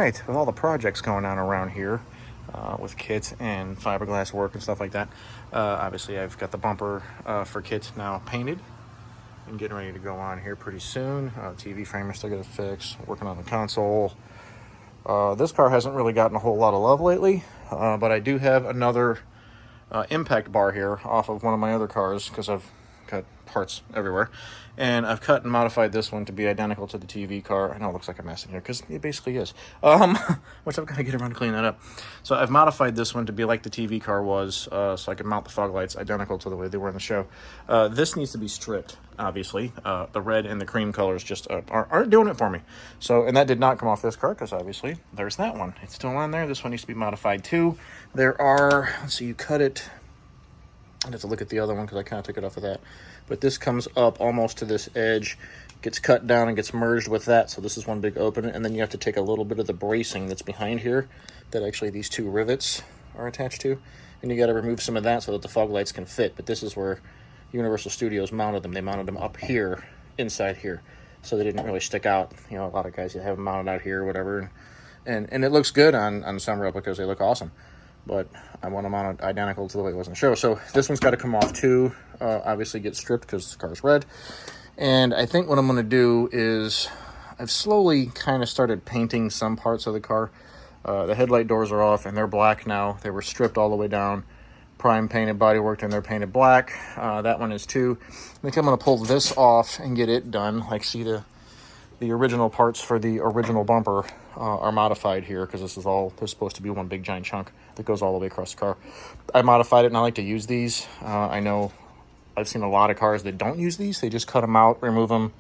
right, with all the projects going on around here with Kit and fiberglass work and stuff like that, obviously I've got the bumper for Kit now painted and getting ready to go on here pretty soon. TV frame I still got to fix, working on the console. This car hasn't really gotten a whole lot of love lately, but I do have another impact bar here off of one of my other cars because I've got parts everywhere, and I've cut and modified this one to be identical to the TV car. I know it looks like a mess in here because it basically is, which I've got to get around to clean that up. So I've modified this one to be like the TV car was, so I can mount the fog lights identical to the way they were in the show. This needs to be stripped, obviously. The red and the cream colors just aren't doing it for me. So, and that did not come off this car because obviously there's that one. It's still on there. This one needs to be modified too. There are, let's see, you cut it. I'd have to look at the other one because I kind of took it off of that. But this comes up almost to this edge, gets cut down and gets merged with that. So this is one big opening. And then you have to take a little bit of the bracing that's behind here that actually these two rivets are attached to. And you got to remove some of that so that the fog lights can fit. But this is where Universal Studios mounted them. They mounted them up here, inside here. So they didn't really stick out. You know, a lot of guys, you have them mounted out here or whatever. And it looks good on some replicas. They look awesome. But I want them on identical to the way it was in the show. So this one's got to come off too, obviously get stripped because the car's red. And I think what I'm going to do is I've slowly kind of started painting some parts of the car. The headlight doors are off and they're black now. They were stripped all the way down, prime painted, bodyworked, and they're painted black. That one is too. I think I'm going to pull this off and get it done. Like, see, the original parts for the original bumper are modified here because this is supposed to be one big giant chunk that goes all the way across the car. I modified it and I like to use these. I know I've seen a lot of cars that don't use these. They just cut them out, remove them.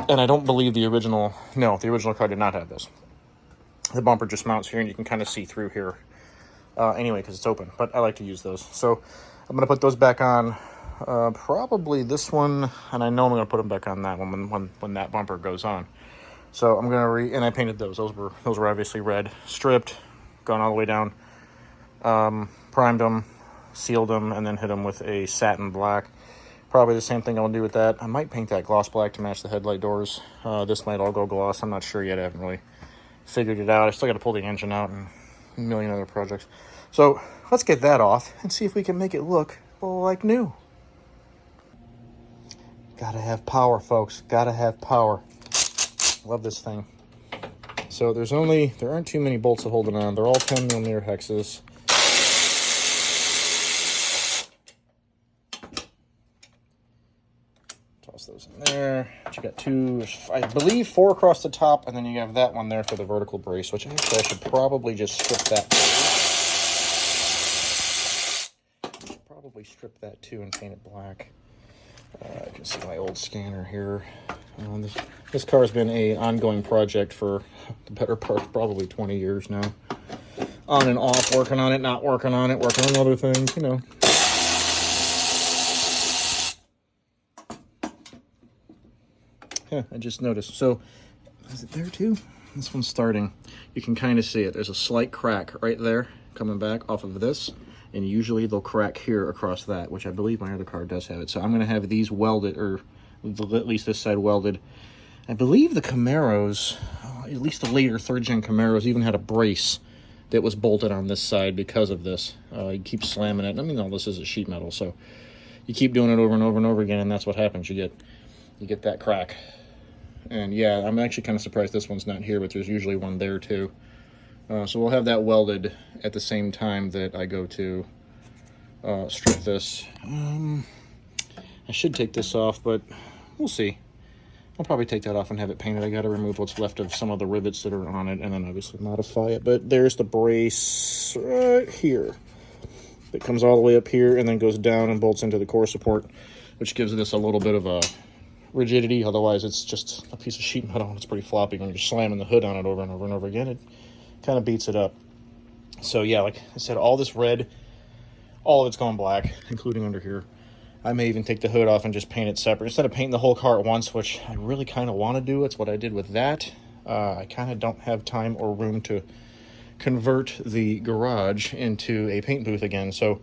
And I don't believe the original car did not have this. The bumper just mounts here and you can kind of see through here anyway because it's open. But I like to use those. So I'm going to put those back on. Probably this one, and I know I'm going to put them back on that one when that bumper goes on. So I'm going to and I painted those. Those were obviously red, stripped, gone all the way down, primed them, sealed them, and then hit them with a satin black. Probably the same thing I'll do with that. I might paint that gloss black to match the headlight doors. This might all go gloss. I'm not sure yet. I haven't really figured it out. I still got to pull the engine out and a million other projects. So let's get that off and see if we can make it look like new. Gotta have power, folks. Gotta have power. Love this thing. So there aren't too many bolts to hold it on. They're all 10mm hexes. Toss those in there. But you got two, I believe 4 across the top, and then you have that one there for the vertical brace, which actually I should probably just strip that. Strip that too and paint it black. You can see my old scanner here. This car has been an ongoing project for the better part of probably 20 years now. On and off, working on it, not working on it, working on other things, you know. Yeah, I just noticed. So, is it there too? This one's starting. You can kind of see it. There's a slight crack right there coming back off of this. And usually they'll crack here across that, which I believe my other car does have it. So I'm going to have these welded, or at least this side welded. I believe the Camaros, at least the later third-gen Camaros, even had a brace that was bolted on this side because of this. You keep slamming it. I mean, all this is sheet metal, so you keep doing it over and over and over again, and that's what happens. You get that crack. And yeah, I'm actually kind of surprised this one's not here, but there's usually one there too. So we'll have that welded at the same time that I go to strip this. I should take this off, but we'll see. I'll probably take that off and have it painted. I got to remove what's left of some of the rivets that are on it and then obviously modify it. But there's the brace right here that comes all the way up here and then goes down and bolts into the core support, which gives this a little bit of a rigidity. Otherwise, it's just a piece of sheet metal and it's pretty floppy. When you're slamming the hood on it over and over and over again, it kind of beats it up. So yeah, like I said, all this red, all of it's gone black, including under here. I may even take the hood off and just paint it separate instead of painting the whole car at once, which I really kind of want to do. It's what I did with that. I kind of don't have time or room to convert the garage into a paint booth again, so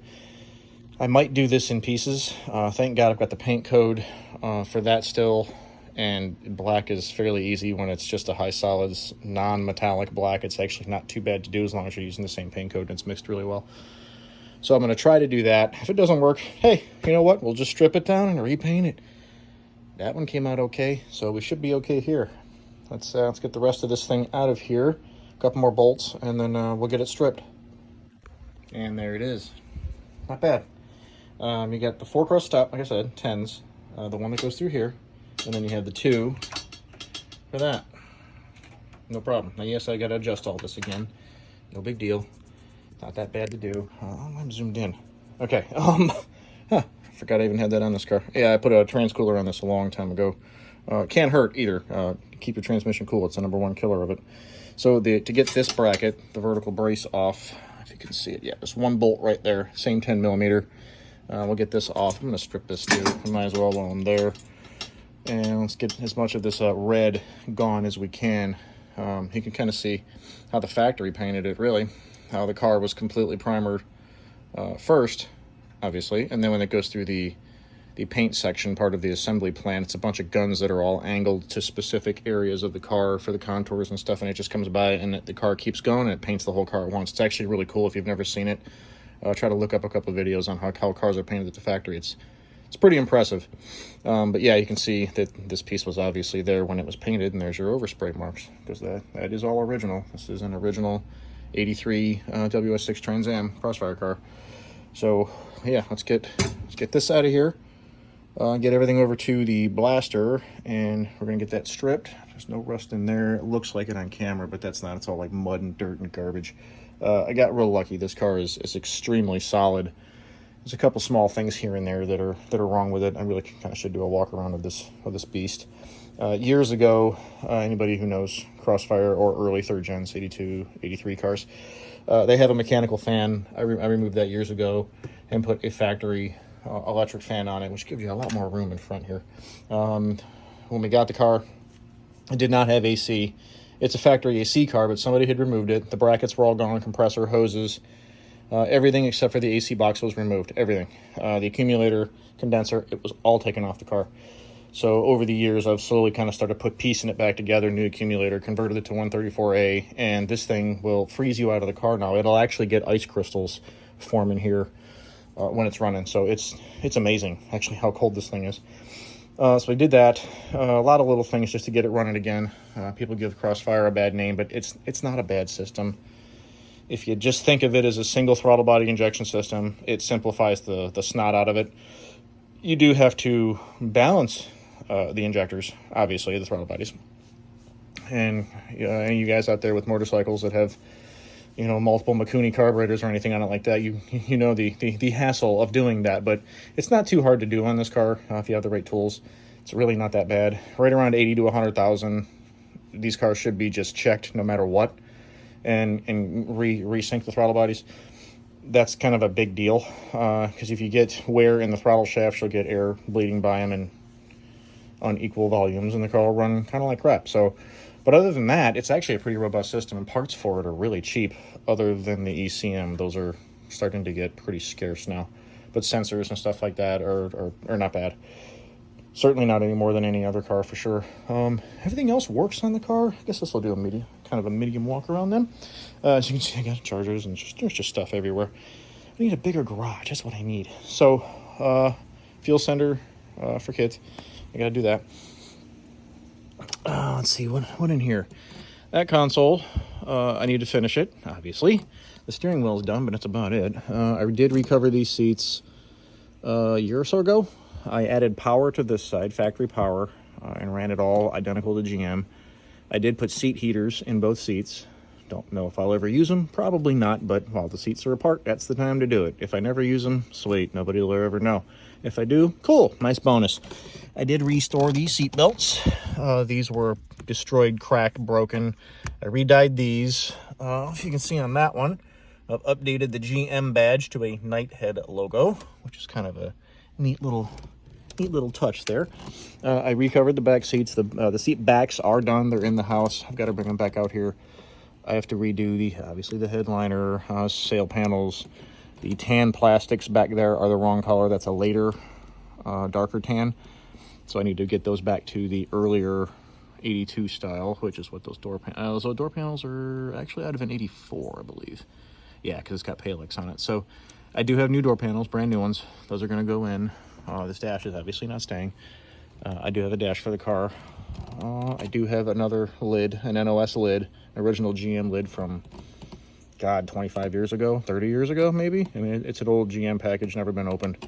I might do this in pieces. Thank God I've got the paint code for that still, and black is fairly easy when it's just a high solids non-metallic black. It's actually not too bad to do as long as you're using the same paint code and it's mixed really well. So I'm going to try to do that. If it doesn't work, hey, you know what? We'll just strip it down and repaint it. That one came out okay, so we should be okay here. Let's get the rest of this thing out of here. A couple more bolts, and then we'll get it stripped. And there it is. Not bad. You got the 4-cross stop, like I said, 10s. The one that goes through here. And then you have the 2 for that. No problem. Now, yes, I got to adjust all this again. No big deal. Not that bad to do. I'm zoomed in. Okay. Forgot I even had that on this car. Yeah, I put a trans cooler on this a long time ago. Can't hurt either. Keep your transmission cool. It's the #1 killer of it. So to get this bracket, the vertical brace off, if you can see it, yeah, just one bolt right there, same 10 millimeter. We'll get this off. I'm going to strip this too. I might as well while I'm there. And let's get as much of this red gone as we can. You can kind of see how the factory painted it, really. How the car was completely primered first, obviously. And then when it goes through the paint section, part of the assembly plan, it's a bunch of guns that are all angled to specific areas of the car for the contours and stuff. And it just comes by and the car keeps going and it paints the whole car at once. It's actually really cool if you've never seen it. Try to look up a couple of videos on how cars are painted at the factory. It's pretty impressive. But yeah, you can see that this piece was obviously there when it was painted, and there's your overspray marks, because that is all original. This is an original 83 WS6 Trans Am Crossfire car. So yeah, let's get this out of here. Get everything over to the blaster, and we're gonna get that stripped. There's no rust in there. It looks like it on camera, but that's not. It's all like mud and dirt and garbage. I got real lucky. This car is extremely solid. There's a couple small things here and there that are wrong with it. I really kind of should do a walk around of this beast. Years ago, anybody who knows Crossfire or early 3rd gens, 82, 83 cars, they have a mechanical fan. I removed that years ago and put a factory electric fan on it, which gives you a lot more room in front here. When we got the car, it did not have AC. It's a factory AC car, but somebody had removed it. The brackets were all gone, compressor, hoses, everything except for the AC box was removed. Everything. The accumulator, condenser, it was all taken off the car. So over the years, I've slowly kind of started to put piecing it back together, new accumulator, converted it to 134A, and this thing will freeze you out of the car now. It'll actually get ice crystals forming here when it's running. So it's amazing, actually, how cold this thing is. So we did that. A lot of little things just to get it running again. People give Crossfire a bad name, but it's not a bad system. If you just think of it as a single throttle body injection system, it simplifies the snot out of it. You do have to balance the injectors, obviously, the throttle bodies. And any of you guys out there with motorcycles that have, multiple Mikuni carburetors or anything on it like that, you know the hassle of doing that. But it's not too hard to do on this car if you have the right tools. It's really not that bad. Right around 80 to 100,000, these cars should be just checked no matter what, and resync the throttle bodies. That's kind of a big deal, because if you get wear in the throttle shafts, you'll get air bleeding by them and unequal volumes, and the car will run kind of like crap. So, but other than that, it's actually a pretty robust system, and parts for it are really cheap. Other than the ECM, those are starting to get pretty scarce now. But sensors and stuff like that are not bad. Certainly not any more than any other car for sure. Everything else works on the car. I guess this will do kind of a medium walk around then. As you can see, I got chargers and there's just stuff everywhere. I need a bigger garage. That's what I need. So, fuel sender for kids. I gotta do that. Let's see, what in here? That console, I need to finish it, obviously. The steering wheel's done, but that's about it. I did recover these seats a year or so ago. I added power to this side, factory power, and ran it all identical to GM. I did put seat heaters in both seats. Don't know if I'll ever use them. Probably not, but while the seats are apart, that's the time to do it. If I never use them, sweet, nobody will ever know. If I do, cool, nice bonus. I did restore these seat belts. These were destroyed, cracked, broken. I re-dyed these. If you can see on that one, I've updated the GM badge to a Nighthead logo, which is kind of a neat little touch there. I recovered the back seats. The seat backs are done. They're in the house. I've got to bring them back out here. I have to redo obviously the headliner, sail panels. The tan plastics back there are the wrong color. That's a later darker tan. So I need to get those back to the earlier 82 style, which is what those door panels. So door panels are actually out of an 84, I believe. Yeah, because it's got Palex on it. So I do have new door panels, brand new ones. Those are going to go in. This dash is obviously not staying. I do have a dash for the car. I do have another lid, an NOS lid, an original GM lid from, God, 25 years ago, 30 years ago, maybe. I mean, it's an old GM package, never been opened.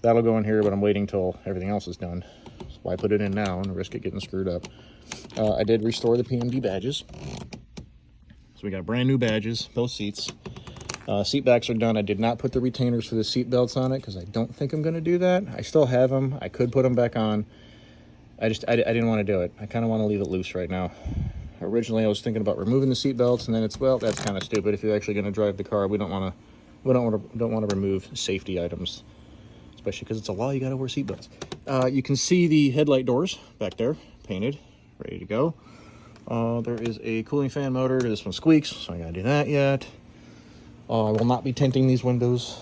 That'll go in here, but I'm waiting till everything else is done. So why put it in now and risk it getting screwed up? I did restore the PMD badges. So we got brand new badges, both seats. Seat backs are done. I did not put the retainers for the seat belts on it because I don't think I'm going to do that. I still have them. I could put them back on. I didn't want to do it. I kind of want to leave it loose right now. Originally, I was thinking about removing the seat belts, and then it's, well, that's kind of stupid. If you're actually going to drive the car, we don't want to remove safety items, especially because it's a law. You got to wear seat belts. You can see the headlight doors back there, painted, ready to go. There is a cooling fan motor. This one squeaks, so I got to do that yet. I will not be tinting these windows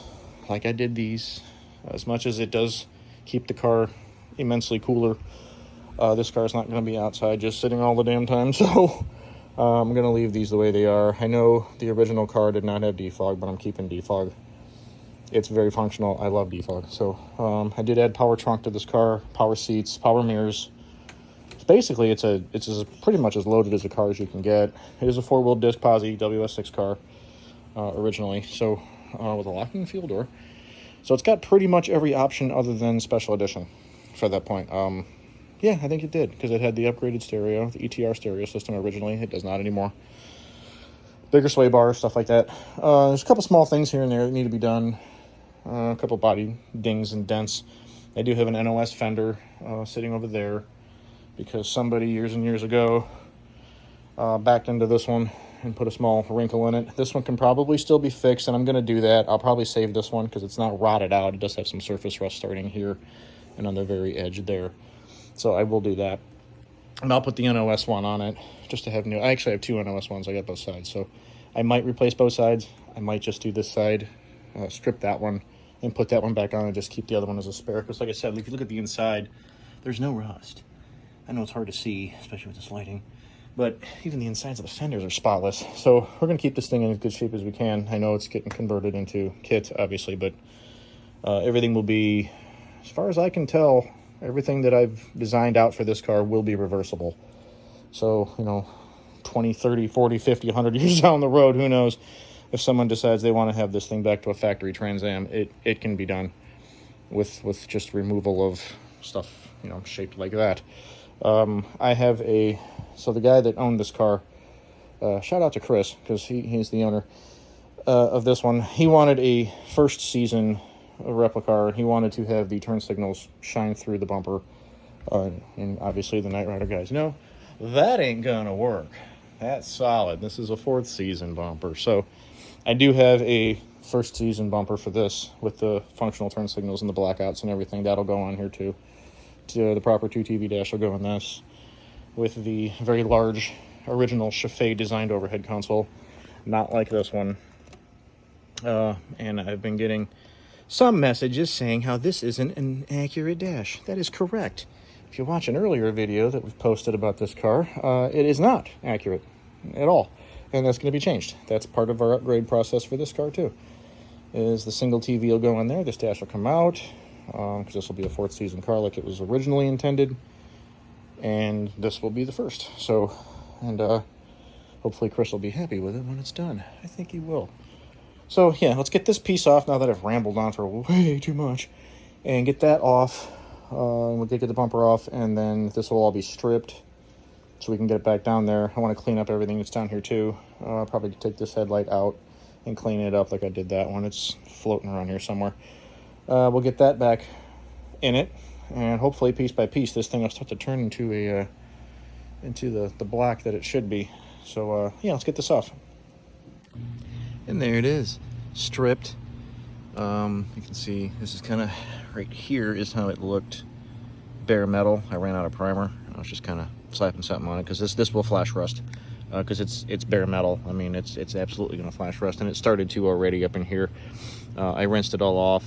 like I did these, as much as it does keep the car immensely cooler. This car is not going to be outside just sitting all the damn time, so I'm going to leave these the way they are. I know the original car did not have defog, but I'm keeping defog. It's very functional. I love defog. So I did add power trunk to this car, power seats, power mirrors. Basically, it's pretty much as loaded as a car as you can get. It is a 4-wheel disc posi WS6 car. Originally, so with a locking fuel door, so it's got pretty much every option other than special edition for that point. Yeah, I think it did, because it had the upgraded stereo, the ETR stereo system originally. It does not anymore. Bigger sway bar, stuff like that. There's a couple small things here and there that need to be done. A couple body dings and dents. I do have an NOS fender sitting over there because somebody years and years ago backed into this one and put a small wrinkle in it. This one can probably still be fixed, and I'm going to do that. I'll probably save this one because it's not rotted out. It does have some surface rust starting here and on the very edge there. So I will do that. And I'll put the NOS one on it just to have new. I actually have two NOS ones. I got both sides. So I might replace both sides. I might just do this side, strip that one, and put that one back on and just keep the other one as a spare. Because like I said, if you look at the inside, there's no rust. I know it's hard to see, especially with this lighting. But even the insides of the fenders are spotless. So we're going to keep this thing in as good shape as we can. I know it's getting converted into kit, obviously, but everything will be, as far as I can tell, everything that I've designed out for this car will be reversible. So, 20, 30, 40, 50, 100 years down the road, who knows, if someone decides they want to have this thing back to a factory Trans Am, it can be done with just removal of stuff, shaped like that. I have so the guy that owned this car, shout out to Chris, because he's the owner of this one. He wanted a first season replica. He wanted to have the turn signals shine through the bumper. And obviously the Knight Rider guys know that ain't gonna work. That's solid. This is a 4th season bumper. So I do have a first season bumper for this with the functional turn signals and the blackouts and everything. That'll go on here too. The proper 2TV dash will go in this, with the very large original Chaffee designed overhead console, not like this one. And I've been getting some messages saying how this isn't an accurate dash. That is correct. If you watch an earlier video that we've posted about this car, it is not accurate at all, and that's going to be changed. That's part of our upgrade process for this car too. Is the single TV will go in there, this dash will come out, because this will be a 4th season car like it was originally intended, and this will be the first. So, and hopefully Chris will be happy with it when it's done. I think he will. So yeah, let's get this piece off now that I've rambled on for way too much, and get that off. We'll get the bumper off, and then this will all be stripped so we can get it back down there. I want to clean up everything that's down here too. Probably take this headlight out and clean it up like I did that one. It's floating around here somewhere. We'll get that back in it, and hopefully piece by piece this thing will start to turn into the black that it should be. So yeah, let's get this off. And there it is, stripped. You can see this is kind of right here is how it looked bare metal. I ran out of primer. I was just kind of slapping something on it because this will flash rust because it's bare metal. I mean, it's absolutely going to flash rust, and it started to already up in here. I rinsed it all off,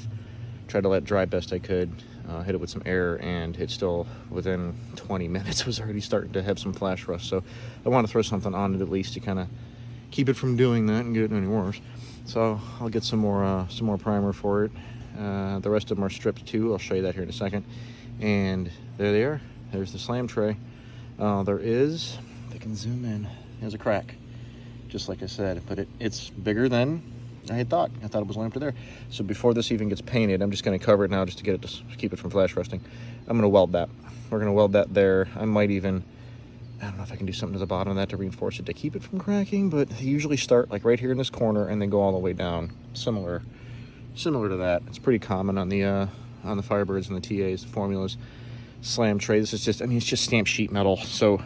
tried to let it dry best I could. hit it with some air, and it still, within 20 minutes, was already starting to have some flash rust. So I want to throw something on it at least to kind of keep it from doing that and getting any worse. So I'll get some more primer for it. The rest of them are stripped too. I'll show you that here in a second. And there they are. There's the slam tray. There is, if I can zoom in, there's a crack, just like I said, but it's bigger than I had thought. I thought it was lamped there. So before this even gets painted, I'm just going to cover it now just to get it to keep it from flash rusting. I'm going to weld that. We're going to weld that there. I might even, I don't know if I can do something to the bottom of that to reinforce it to keep it from cracking, but they usually start like right here in this corner and then go all the way down. Similar to that. It's pretty common on the Firebirds and the TAs, the formulas. Slam tray. This is just, I mean, it's just stamped sheet metal. So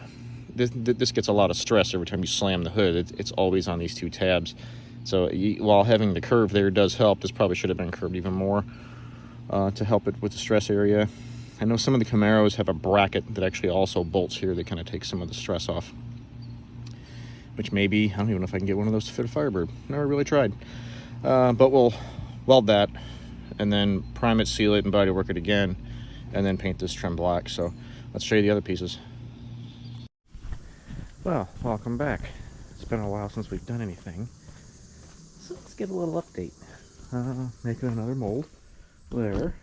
this gets a lot of stress every time you slam the hood. It's always on these two tabs. So while having the curve there does help, this probably should have been curved even more to help it with the stress area. I know some of the Camaros have a bracket that actually also bolts here that kind of takes some of the stress off. Which maybe, I don't even know if I can get one of those to fit a Firebird. Never really tried. But we'll weld that and then prime it, seal it, and body work it again, and then paint this trim black. So let's show you the other pieces. Well, welcome back. It's been a while since we've done anything, so let's get a little update. Making another mold there.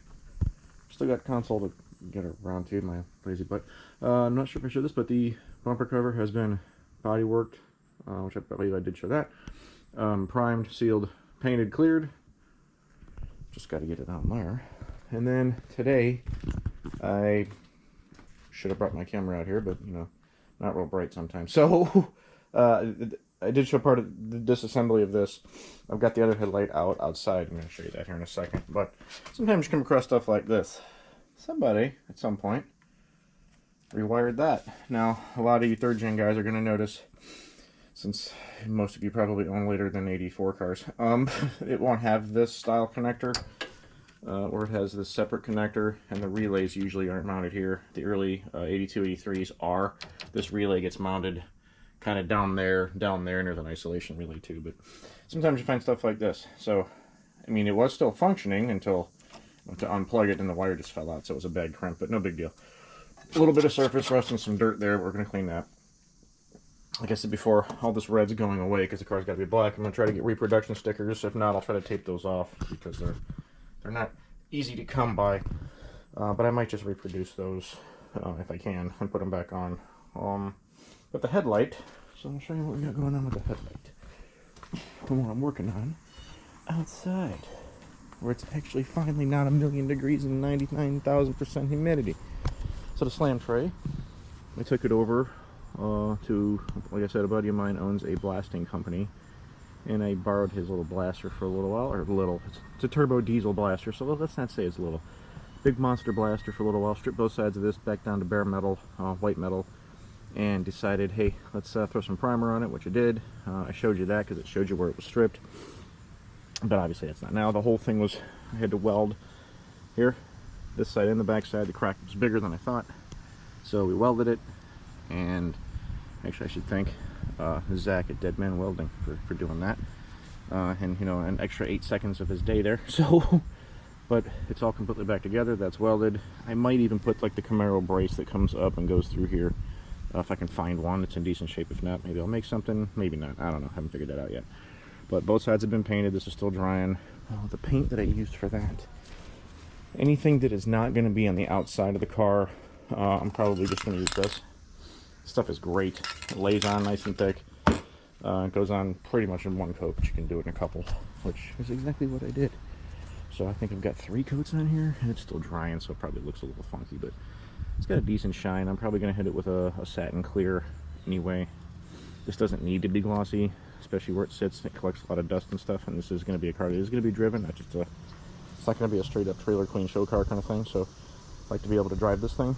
Still got console to get around to, my lazy butt. I'm not sure if I showed this, but the bumper cover has been body worked, which I believe I did show that. Primed, sealed, painted, cleared. Just got to get it on there. And then today, I should have brought my camera out here, but you know, not real bright sometimes. So I did show part of the disassembly of this. I've got the other headlight outside. I'm going to show you that here in a second. But sometimes you come across stuff like this. Somebody at some point rewired that. Now, a lot of you third gen guys are going to notice, since most of you probably own later than 84 cars, it won't have this style connector. Or it has this separate connector, and the relays usually aren't mounted here. The early 82, 83s are. This relay gets mounted kind of down there, and there's an isolation relay too. But sometimes you find stuff like this. So, I mean, it was still functioning until to unplug it and the wire just fell out, so it was a bad crimp, but no big deal. A little bit of surface rust and some dirt there, but we're going to clean that. Like I said before, all this red's going away because the car's got to be black. I'm going to try to get reproduction stickers. If not, I'll try to tape those off because they're not easy to come by, but I might just reproduce those if I can and put them back on. But the headlight, so I'll show you what we got going on with the headlight. The one I'm working on outside, where it's actually finally not 1,000,000 degrees and 99,000% humidity. So the slam tray, I took it over to, like I said, a buddy of mine owns a blasting company, and I borrowed his little blaster for a little while, or little, it's a turbo diesel blaster, so let's not say it's little. Big monster blaster for a little while, stripped both sides of this back down to bare metal, white metal, and decided, hey, let's throw some primer on it, which I did. I showed you that because it showed you where it was stripped, but obviously that's not. Now the whole thing was, I had to weld here, this side and the back side. The crack was bigger than I thought, so we welded it, and actually I should thank Zach at Dead Man Welding for doing that, and you know, an extra 8 seconds of his day there. So but it's all completely back together. That's welded. I might even put like the Camaro brace that comes up and goes through here, if I can find one that's in decent shape. If not, maybe I'll make something, maybe not, I don't know, haven't figured that out yet. But both sides have been painted. This is still drying. The paint that I used for that, anything that is not going to be on the outside of the car, I'm probably just going to use this. Stuff is great. It lays on nice and thick. It goes on pretty much in one coat, but you can do it in a couple, which is exactly what I did. So I think I've got 3 coats on here, and it's still drying, so it probably looks a little funky, but it's got a decent shine. I'm probably going to hit it with a satin clear anyway. This doesn't need to be glossy, especially where it sits. It collects a lot of dust and stuff, and this is going to be a car that is going to be driven, not just a, it's not going to be a straight up trailer clean show car kind of thing. So I like to be able to drive this thing,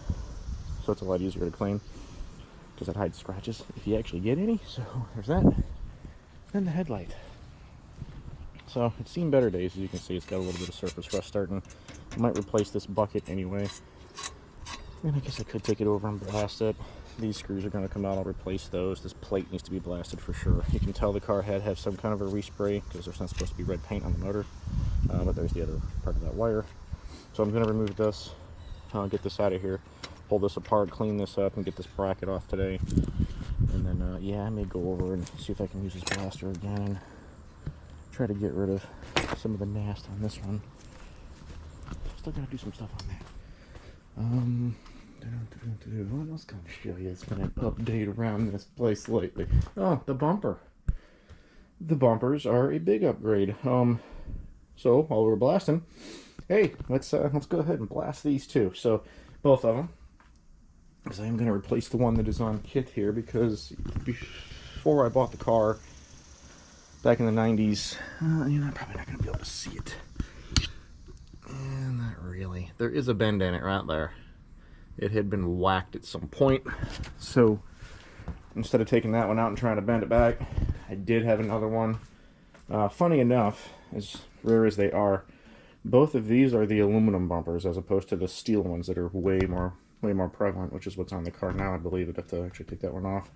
so it's a lot easier to clean, because it hides scratches if you actually get any. So there's that. Then the headlight. So it's seen better days. As you can see, it's got a little bit of surface rust starting. I might replace this bucket anyway. And I guess I could take it over and blast it. These screws are going to come out. I'll replace those. This plate needs to be blasted for sure. You can tell the car had have some kind of a respray because there's not supposed to be red paint on the motor. But there's the other part of that wire. So I'm going to remove this, get this out of here, pull this apart, clean this up, and get this bracket off today. And then, yeah, I may go over and see if I can use this blaster again and try to get rid of some of the nast on this one. Still gotta do some stuff on that. What else can I show you? It's been an update around this place lately. Oh, the bumper. The bumpers are a big upgrade. So while we're blasting, hey, let's go ahead and blast these two. So both of them, because I am going to replace the one that is on kit here, because before I bought the car back in the 90s, you're probably not going to be able to see it. Not really. There is a bend in it right there. It had been whacked at some point, so instead of taking that one out and trying to bend it back, I did have another one. Funny enough, as rare as they are, both of these are the aluminum bumpers as opposed to the steel ones that are way more prevalent, which is what's on the car now. I believe I'd have to actually take that one off.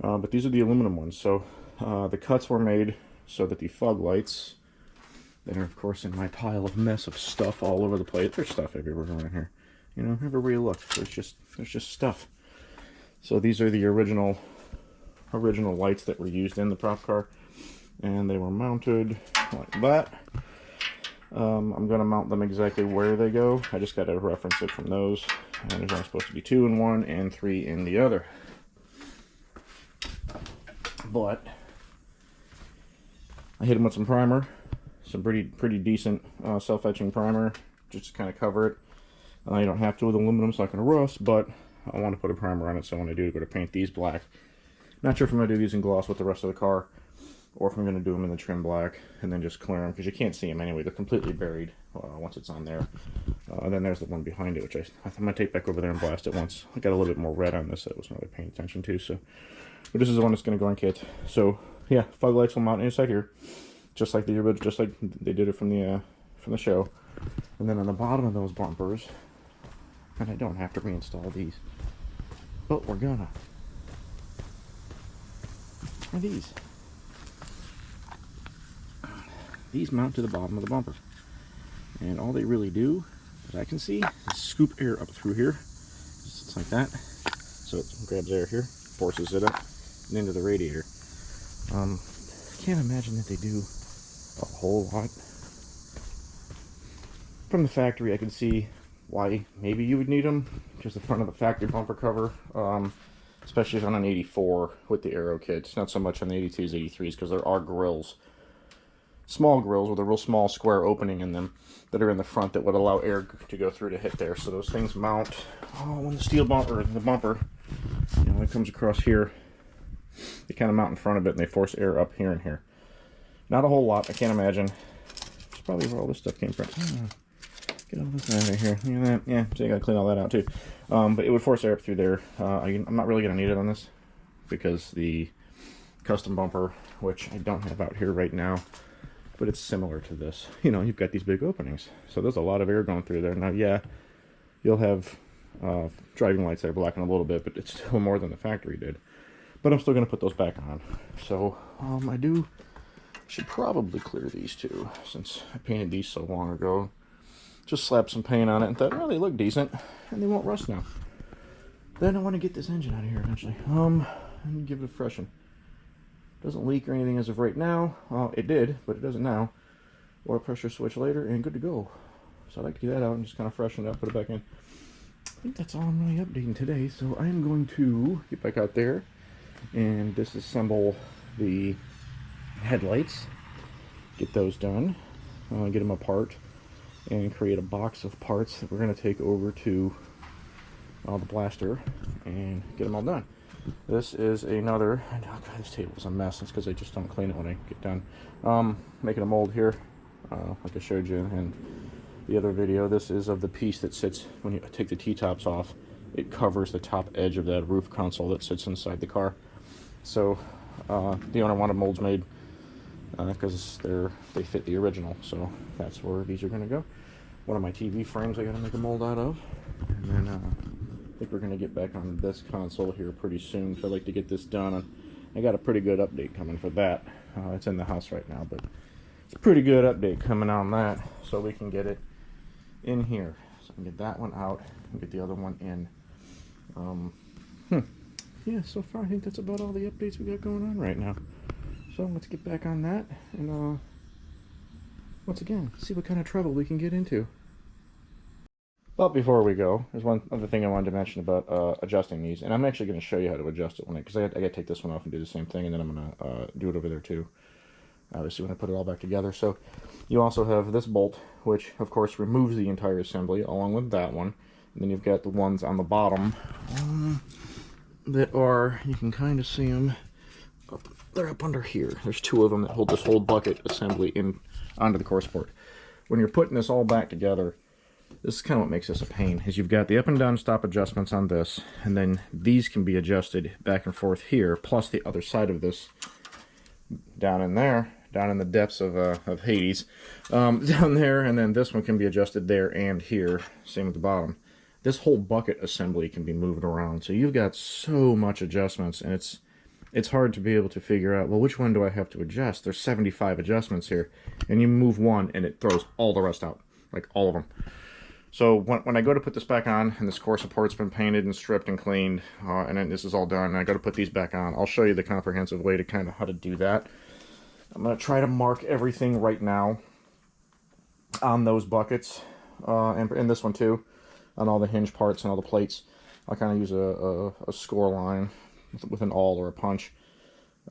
But these are the aluminum ones. So the cuts were made so that the fog lights, that are of course in my pile of mess of stuff all over the place. There's stuff everywhere around here. You know, everywhere you look, there's just stuff. So these are the original lights that were used in the prop car, and they were mounted like that. I'm going to mount them exactly where they go. I just got to reference it from those, and there's only supposed to be 2 in one and 3 in the other. But I hit them with some primer, some pretty decent self-etching primer, just to kind of cover it. You don't have to with aluminum, it's not going to rust, but I want to put a primer on it, so when I do go to paint these black, not sure if I'm going to do these in gloss with the rest of the car, or if I'm going to do them in the trim black and then just clear them, because you can't see them anyway. They're completely buried once it's on there. And then there's the one behind it, which I'm going to take back over there and blast it once. I got a little bit more red on this that I wasn't really paying attention to. So, but this is the one that's going to go on kit. So yeah, fog lights will mount inside here, just like the original, just like they did it from the show. And then on the bottom of those bumpers, and I don't have to reinstall these, but we're gonna. Are these? These mount to the bottom of the bumper, and all they really do, as I can see, is scoop air up through here. It's like that. So it grabs air here, forces it up and into the radiator. I can't imagine that they do a whole lot. From the factory, I can see why maybe you would need them, because the front of the factory bumper cover, especially on an 84 with the aero kits, not so much on the 82s, 83s, because there are grills, small grills with a real small square opening in them that are in the front that would allow air to go through to hit there. So those things mount, when the steel bumper, the bumper, you know, when it comes across here, they kind of mount in front of it and they force air up here and here. Not a whole lot, I can't imagine. It's probably where all this stuff came from. Get all this out of here. Look at that. Yeah, so you gotta clean all that out too. But it would force air up through there. I'm not really gonna need it on this, because the custom bumper, which I don't have out here right now, but it's similar to this. You know, you've got these big openings, so there's a lot of air going through there. Now, yeah, you'll have driving lights that are blacking a little bit, but it's still more than the factory did. But I'm still gonna put those back on. So I should probably clear these two, since I painted these so long ago. Just slap some paint on it and thought, well, they look decent, and they won't rust now. Then I want to get this engine out of here eventually. And give it a freshen. Doesn't leak or anything as of right now. Well, it did, but it doesn't now. Oil pressure switch later, and good to go. So I'd like to get that out and just kind of freshen it up, put it back in. I think that's all I'm really updating today. So I am going to get back out there and disassemble the headlights. Get those done. Get them apart. And create a box of parts that we're going to take over to the blaster and get them all done. This is another, oh God, this table's a mess. It's because I just don't clean it when I get done. Making a mold here, like I showed you in the other video. This is of the piece that sits, when you take the T-tops off, it covers the top edge of that roof console that sits inside the car. So the owner wanted molds made, because they fit the original, so that's where these are going to go. One of my TV frames I got to make a mold out of, and then I think we're going to get back on this console here pretty soon. So I'd like to get this done, and I got a pretty good update coming for that. It's in the house right now, but it's a pretty good update coming on that, so we can get it in here. So I can get that one out and get the other one in. Yeah, so far I think that's about all the updates we got going on right now. So let's get back on that and once again, see what kind of trouble we can get into. But before we go, there's one other thing I wanted to mention about adjusting these, and I'm actually going to show you how to adjust it because I got to take this one off and do the same thing, and then I'm going to do it over there too. Obviously, when I put it all back together. So you also have this bolt, which of course removes the entire assembly, along with that one. And then you've got the ones on the bottom that are, you can kind of see them. They're up under here. There's two of them that hold this whole bucket assembly in onto the course board. When you're putting this all back together, this is kind of what makes this a pain, is you've got the up and down stop adjustments on this, and then these can be adjusted back and forth here, plus the other side of this down in there, down in the depths of Hades, down there, and then this one can be adjusted there and here, same with the bottom. This whole bucket assembly can be moved around, so you've got so much adjustments, and it's hard to be able to figure out, well, which one do I have to adjust? There's 75 adjustments here, and you move one and it throws all the rest out, like all of them. So when I go to put this back on, and this core support's been painted and stripped and cleaned, and then this is all done, and I got to put these back on, I'll show you the comprehensive way to kind of how to do that. I'm going to try to mark everything right now on those buckets, and this one too, on all the hinge parts and all the plates. I'll kind of use a score line with an awl or a punch,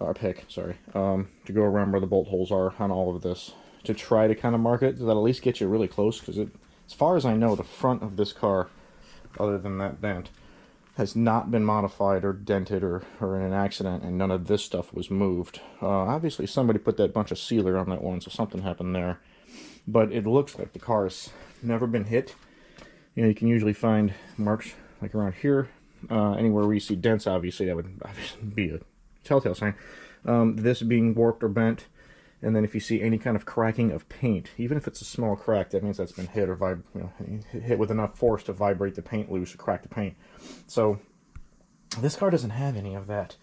or a pick, sorry, to go around where the bolt holes are on all of this, to try to kind of mark it, so that'll at least get you really close, because as far as I know, the front of this car, other than that dent, has not been modified or dented or in an accident, and none of this stuff was moved. Obviously, somebody put that bunch of sealer on that one, so something happened there. But it looks like the car's never been hit. You know, you can usually find marks like around here. Anywhere where you see dents, obviously, that would obviously be a telltale sign. This being warped or bent. And then if you see any kind of cracking of paint, even if it's a small crack, that means that's been hit or hit with enough force to vibrate the paint loose or crack the paint. So this car doesn't have any of that.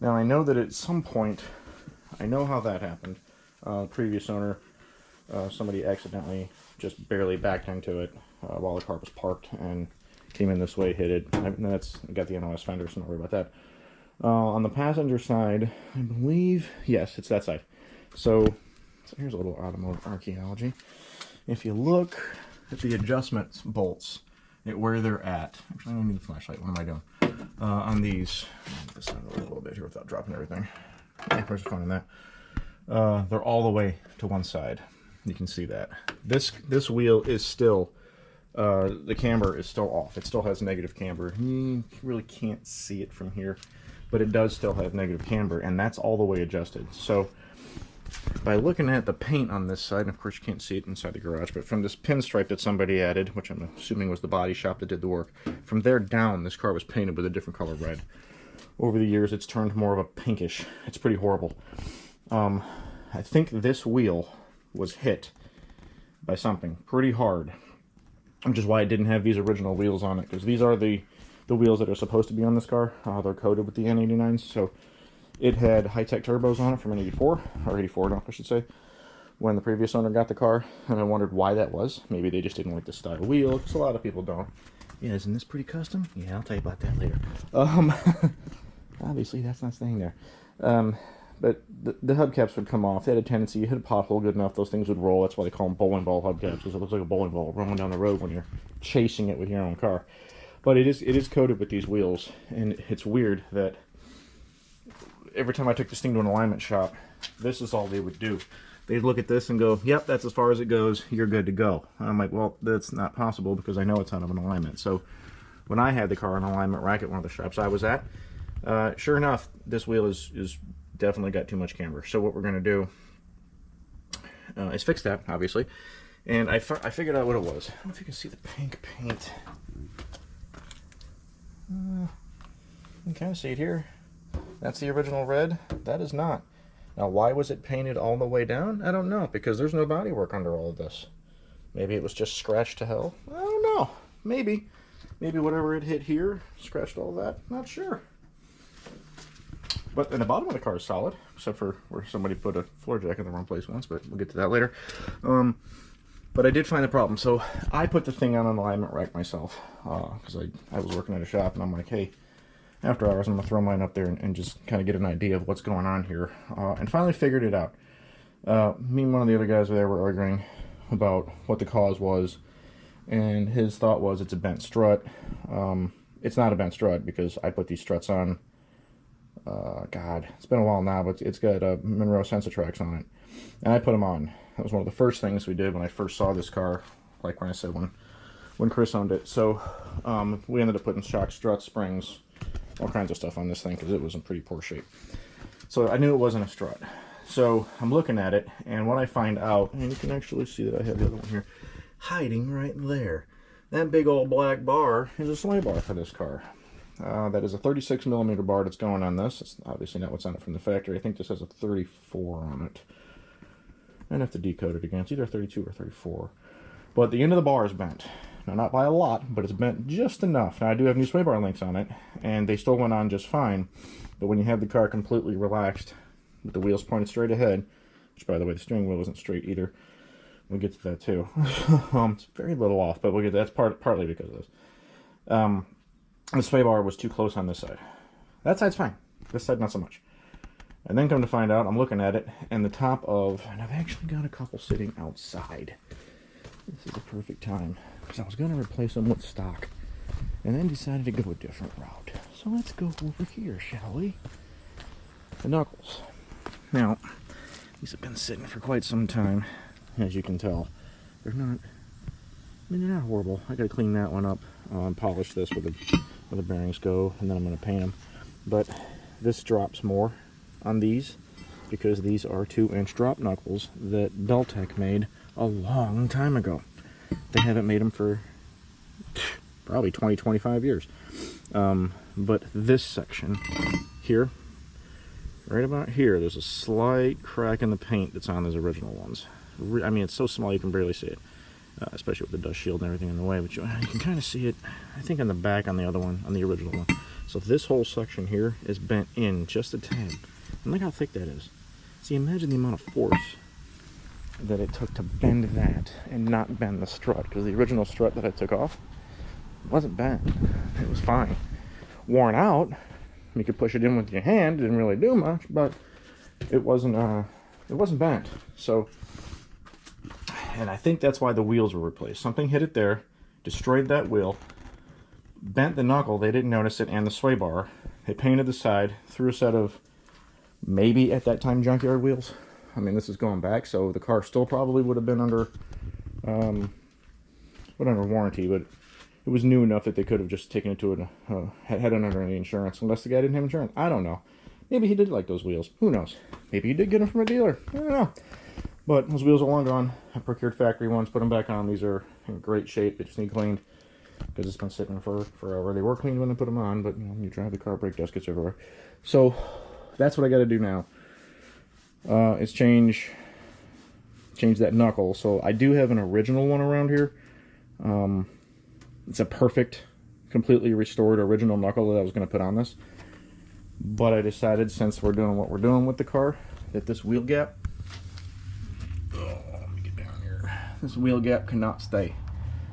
Now I know that at some point, I know how that happened. Previous owner, somebody accidentally just barely backed into it while the car was parked and came in this way, hit it. That's got the NOS fender, so don't worry about that. On the passenger side, I believe, yes, it's that side. So here's a little automotive archaeology. If you look at the adjustment bolts, at where they're at, actually I don't need a flashlight, what am I doing? On these, this down a little bit here without dropping everything. Of course, finding that. They're all the way to one side. You can see that. This wheel is still, the camber is still off. It still has negative camber. You really can't see it from here, but it does still have negative camber, and that's all the way adjusted. So by looking at the paint on this side, and of course you can't see it inside the garage, but from this pinstripe that somebody added, which I'm assuming was the body shop that did the work, from there down this car was painted with a different color red. Over the years it's turned more of a pinkish. It's pretty horrible. I think this wheel was hit by something pretty hard, which is why it didn't have these original wheels on it, because these are the wheels that are supposed to be on this car. They're coated with the N89s, so it had high-tech turbos on it from an 84, or 84 no, I should say, when the previous owner got the car, and I wondered why that was. Maybe they just didn't like the style wheel, because a lot of people don't. Yeah, isn't this pretty custom? Yeah, I'll tell you about that later. Obviously, that's not staying there. But the hubcaps would come off. They had a tendency, you hit a pothole good enough, those things would roll. That's why they call them bowling ball hubcaps, because it looks like a bowling ball rolling down the road when you're chasing it with your own car. But it is coated with these wheels, and it's weird that every time I took this thing to an alignment shop, this is all they would do. They'd look at this and go, yep, that's as far as it goes, you're good to go. And I'm like, well, that's not possible because I know it's out of an alignment. So when I had the car in alignment rack at one of the shops I was at, sure enough, this wheel is definitely got too much camber. So what we're going to do is fix that, obviously. And I figured out what it was. I don't know if you can see the pink paint. You can kind of see it here. That's the original red. That is not. Now, why was it painted all the way down? I don't know, because there's no body work under all of this. Maybe it was just scratched to hell. I don't know. Maybe. Maybe whatever it hit here scratched all that. Not sure. But the bottom of the car is solid, except for where somebody put a floor jack in the wrong place once, but we'll get to that later. But I did find the problem. So I put the thing on an alignment rack myself because I was working at a shop, and I'm like, hey, after hours, I'm going to throw mine up there and just kind of get an idea of what's going on here. And finally figured it out. Me and one of the other guys there were arguing about what the cause was, and his thought was it's a bent strut. It's not a bent strut because I put these struts on, God, it's been a while now, but it's got Monroe Sensatrax on it. And I put them on. That was one of the first things we did when I first saw this car, like when I said when Chris owned it. So we ended up putting shock struts, springs, all kinds of stuff on this thing because it was in pretty poor shape. So I knew it wasn't a strut. So I'm looking at it, and what I find out, and you can actually see that I have the other one here, hiding right there. That big old black bar is a sway bar for this car. That is a 36 millimeter bar that's going on this. It's obviously not what's on it from the factory. I think this has a 34 on it. I'd have to decode it again. It's either 32 or 34. But the end of the bar is bent. Now, not by a lot, but it's bent just enough. Now, I do have new sway bar links on it, and they still went on just fine. But when you have the car completely relaxed, with the wheels pointed straight ahead, which, by the way, the steering wheel isn't straight either. We'll get to that, too. It's very little off, but we'll get that's partly because of this. The sway bar was too close on this side. That side's fine. This side, not so much. And then come to find out, I'm looking at it, and the top of, and I've actually got a couple sitting outside. This is the perfect time, because I was going to replace them with stock, and then decided to go a different route. So let's go over here, shall we? The knuckles. Now, these have been sitting for quite some time, as you can tell. They're not, they're not horrible. I gotta clean that one up and polish this where the bearings go, and then I'm gonna paint them. But this drops more on these because these are 2-inch drop knuckles that Beltec made a long time ago. They haven't made them for probably 20-25 years. But this section here, right about here, there's a slight crack in the paint that's on those original ones. I mean, it's so small you can barely see it, especially with the dust shield and everything in the way, but you can kind of see it, I think, on the back on the other one, on the original one. So this whole section here is bent in just a tad. And look how thick that is. See, imagine the amount of force that it took to bend that and not bend the strut, because the original strut that I took off wasn't bent. It was fine. Worn out, you could push it in with your hand, didn't really do much, but it wasn't bent. So, and I think that's why the wheels were replaced. Something hit it there, destroyed that wheel, bent the knuckle, they didn't notice it, and the sway bar. They painted the side, threw a set of, maybe at that time, junkyard wheels. I mean, this is going back, so the car still probably would have been under, under warranty, but it was new enough that they could have just taken it to had it under the insurance, unless the guy didn't have insurance. I don't know. Maybe he did like those wheels. Who knows? Maybe he did get them from a dealer. I don't know. But those wheels are long gone. I procured factory ones, put them back on. These are in great shape. They just need cleaned because it's been sitting for forever. They were cleaned when I put them on, but you know, when you drive the car, brake dust gets everywhere. So that's what I got to do now. Is change that knuckle. So I do have an original one around here. It's a perfect, completely restored original knuckle that I was going to put on this. But I decided, since we're doing what we're doing with the car, that this wheel gap, let me get down here, this wheel gap cannot stay.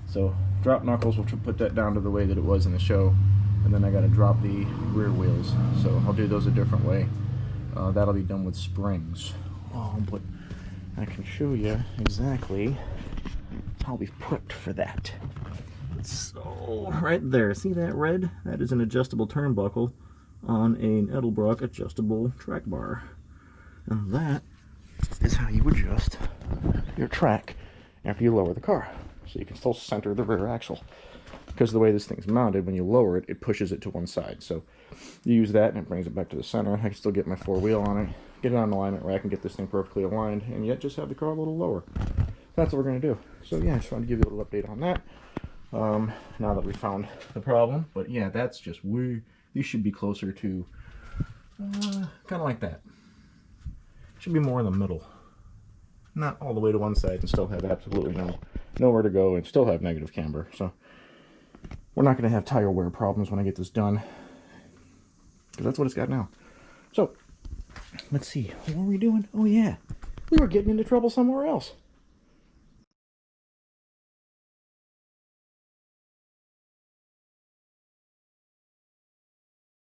So drop knuckles, we'll put that down to the way that it was in the show, and then I got to drop the rear wheels. So I'll do those a different way. That'll be done with springs. Oh, but I can show you exactly how we've prepped for that. So right there, see that red? That is an adjustable turnbuckle on an Edelbrock adjustable track bar. And that is how you adjust your track after you lower the car. So you can still center the rear axle. Because the way this thing's mounted, when you lower it, it pushes it to one side. So you use that and it brings it back to the center. I can still get my 4-wheel on it, get it on the alignment rack, and get this thing perfectly aligned, and yet just have the car a little lower. That's what we're going to do. So yeah, I just wanted to give you a little update on that. Now that we found the problem. But yeah, that's just weird. These should be closer to kind of like that. Should be more in the middle. Not all the way to one side and still have absolutely nowhere to go and still have negative camber. So we're not going to have tire wear problems when I get this done, because that's what it's got now. So let's see, what were we doing? Oh yeah, we were getting into trouble somewhere else.